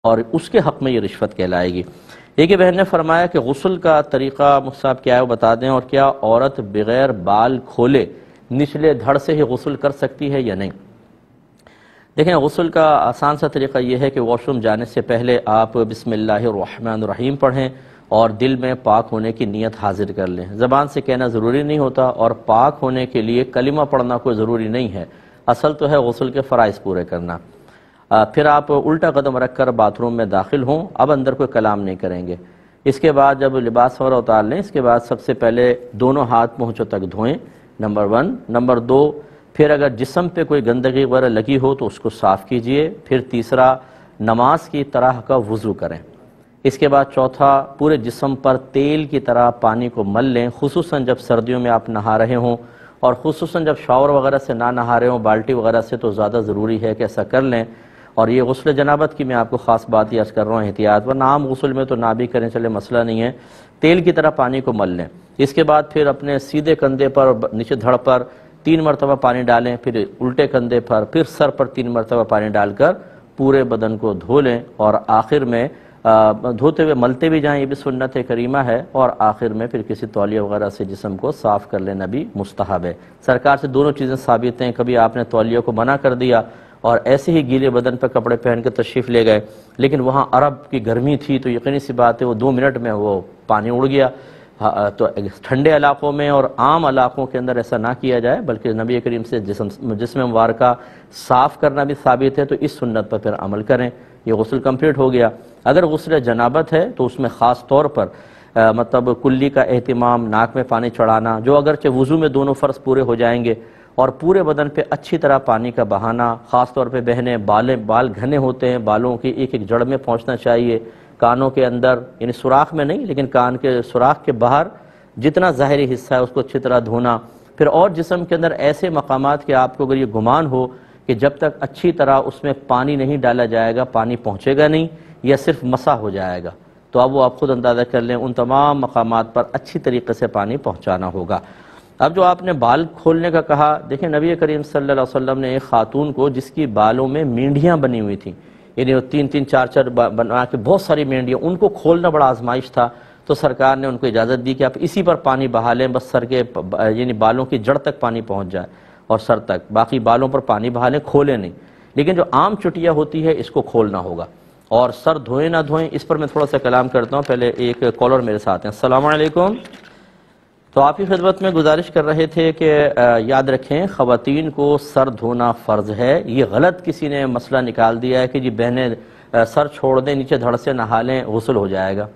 اور اس کے حق میں یہ رشوت کہلائے گی۔ ایک بہن نے فرمایا کہ غسل کا طریقہ مجھ سے آپ کیا ہے وہ بتا دیں، اور کیا عورت بغیر بال کھولے نچلے دھڑ سے ہی غسل کر سکتی ہے یا نہیں؟ دیکھیں، غسل کا آسان سا طریقہ یہ ہے کہ واش روم جانے سے پہلے آپ بسم اللہ الرحمن الرحیم پڑھیں اور دل میں پاک ہونے کی نیت حاضر کر لیں۔ زبان سے کہنا ضروری نہیں ہوتا، اور پاک ہونے کے لیے کلمہ پڑھنا کوئی ضروری نہیں ہے، اصل تو ہے غسل کے فرائض پورے کرنا۔ پھر آپ الٹا قدم رکھ کر باتھ روم میں داخل ہوں، اب اندر کوئی کلام نہیں کریں گے۔ اس کے بعد جب لباس وغیرہ اتار لیں، اس کے بعد سب سے پہلے دونوں ہاتھ پہنچوں تک دھوئیں، نمبر 1۔ نمبر 2، پھر اگر جسم پہ کوئی گندگی وغیرہ لگی ہو تو اس کو صاف کیجئے۔ پھر تیسرا، نماز کی طرح کا وضو کریں۔ اس کے بعد چوتھا، پورے جسم پر تیل کی طرح پانی کو مل لیں، خصوصاً جب سردیوں میں آپ نہا رہے ہوں، اور خصوصاً جب شاور وغیرہ سے نہ نہا رہے ہوں، بالٹی وغیرہ سے، تو زیادہ ضروری ہے کہ ایسا کر لیں۔ اور یہ غسل جنابت کی میں آپ کو خاص بات یہ عرض کر رہا ہوں، احتیاط، ورنہ عام غسل میں تو نہ بھی کریں، چلے مسئلہ نہیں ہے، تیل کی طرح پانی کو مل لیں۔ اس کے بعد پھر اپنے سیدھے کندھے پر نیچے دھڑ پر 3 مرتبہ پانی ڈالیں، پھر الٹے کندھے پر، پھر سر پر 3 مرتبہ پانی ڈال کر پورے بدن کو دھو لیں، اور آخر میں دھوتے ہوئے ملتے بھی جائیں، یہ بھی سنت کریمہ ہے، اور آخر میں پھر کسی تولیہ وغیرہ سے جسم کو صاف کر لینا بھی مستحب ہے۔ سرکار سے دونوں چیزیں ثابت ہیں، کبھی آپ نے تولیہ کو منع کر دیا اور ایسے ہی گیلے بدن پر کپڑے پہن کے تشریف لے گئے، لیکن وہاں عرب کی گرمی تھی تو یقینی سی بات ہے وہ 2 منٹ میں وہ پانی اڑ گیا۔ تو ٹھنڈے علاقوں میں اور عام علاقوں کے اندر ایسا نہ کیا جائے، بلکہ نبی کریم سے جسم مبارکہ صاف کرنا بھی ثابت ہے، تو اس سنت پر پھر عمل کریں۔ یہ غسل کمپلیٹ ہو گیا۔ اگر غسل جنابت ہے تو اس میں خاص طور پر مطلب کلی کا اہتمام، ناک میں پانی چڑھانا، جو اگرچہ وضو میں دونوں فرض پورے ہو جائیں گے، اور پورے بدن پہ اچھی طرح پانی کا بہانا، خاص طور پہ بہنیں بال گھنے ہوتے ہیں، بالوں کی ایک ایک جڑ میں پہنچنا چاہیے، کانوں کے اندر، یعنی سوراخ میں نہیں لیکن کان کے سوراخ کے باہر جتنا ظاہری حصہ ہے اس کو اچھی طرح دھونا۔ پھر اور جسم کے اندر ایسے مقامات کہ آپ کو اگر یہ گمان ہو کہ جب تک اچھی طرح اس میں پانی نہیں ڈالا جائے گا پانی پہنچے گا نہیں، یا صرف مسح ہو جائے گا، تو اب وہ آپ خود اندازہ کر لیں، ان تمام مقامات پر اچھی طریقے سے پانی پہنچانا ہوگا۔ اب جو آپ نے بال کھولنے کا کہا، دیکھیں نبی کریم صلی اللہ علیہ وسلم نے ایک خاتون کو جس کی بالوں میں مینڈیاں بنی ہوئی تھیں، یعنی 3-3 4-4 بنا کے بہت ساری مینڈیاں، ان کو کھولنا بڑا آزمائش تھا، تو سرکار نے ان کو اجازت دی کہ آپ اسی پر پانی بہا لیں، بس سر کے یعنی بالوں کی جڑ تک پانی پہنچ جائے اور سر تک، باقی بالوں پر پانی بہا لیں، کھولیں نہیں۔ لیکن جو عام چٹیا ہوتی ہے اس کو کھولنا ہوگا، اور سر دھوئیں نہ دھوئیں اس پر میں تھوڑا سا کلام کرتا ہوں۔ پہلے ایک کالر میرے ساتھ ہیں۔ السلام علیکم۔ تو آپ کی خدمت میں گزارش کر رہے تھے کہ یاد رکھیں خواتین کو سر دھونا فرض ہے۔ یہ غلط کسی نے مسئلہ نکال دیا ہے کہ جی بہنیں سر چھوڑ دیں، نیچے دھڑ سے نہا لیں، غسل ہو جائے گا۔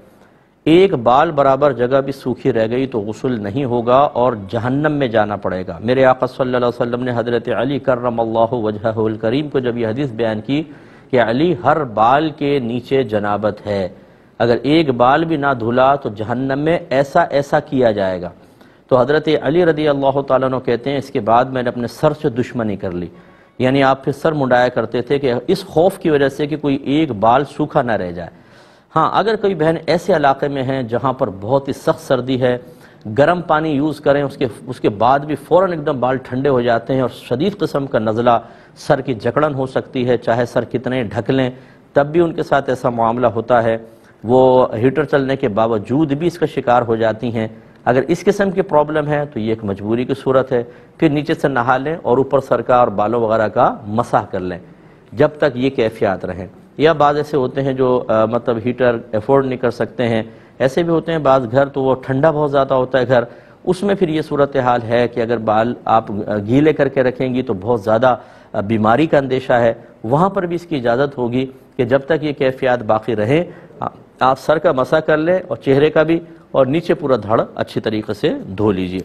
ایک بال برابر جگہ بھی سوکھی رہ گئی تو غسل نہیں ہوگا اور جہنم میں جانا پڑے گا۔ میرے آقا صلی اللہ علیہ وسلم نے حضرت علی کرم اللہ وجہہ الکریم کو جب یہ حدیث بیان کی کہ علی ہر بال کے نیچے جنابت ہے، اگر ایک بال بھی نہ دھلا تو جہنم میں ایسا ایسا کیا جائے گا۔ تو حضرت علی رضی اللہ تعالیٰ عنہ کہتے ہیں اس کے بعد میں نے اپنے سر سے دشمنی کر لی، یعنی آپ پھر سر منڈایا کرتے تھے کہ اس خوف کی وجہ سے کہ کوئی ایک بال سوکھا نہ رہ جائے۔ ہاں، اگر کوئی بہن ایسے علاقے میں ہیں جہاں پر بہت ہی سخت سردی ہے، گرم پانی یوز کریں، اس کے بعد بھی فوراً ایک دم بال ٹھنڈے ہو جاتے ہیں اور شدید قسم کا نزلہ، سر کی جکڑن ہو سکتی ہے، چاہے سر کتنے ڈھک لیں تب بھی ان کے ساتھ ایسا معاملہ ہوتا ہے، وہ ہیٹر چلنے کے باوجود بھی اس کا شکار ہو جاتی ہیں۔ اگر اس قسم کی پرابلم ہے تو یہ ایک مجبوری کی صورت ہے، پھر نیچے سے نہا لیں اور اوپر سر کا اور بالوں وغیرہ کا مسح کر لیں جب تک یہ کیفیات رہیں۔ یا بعض ایسے ہوتے ہیں جو مطلب ہیٹر افورڈ نہیں کر سکتے ہیں، ایسے بھی ہوتے ہیں بعض گھر تو وہ ٹھنڈا بہت زیادہ ہوتا ہے گھر، اس میں پھر یہ صورتحال ہے کہ اگر بال آپ گیلے کر کے رکھیں گی تو بہت زیادہ بیماری کا اندیشہ ہے، وہاں پر بھی اس کی اجازت ہوگی کہ جب تک یہ کیفیات باقی رہیں آپ سر کا مسح کر لیں اور چہرے کا بھی، اور نیچے پورا دھڑ اچھی طریقے سے دھو لیجئے۔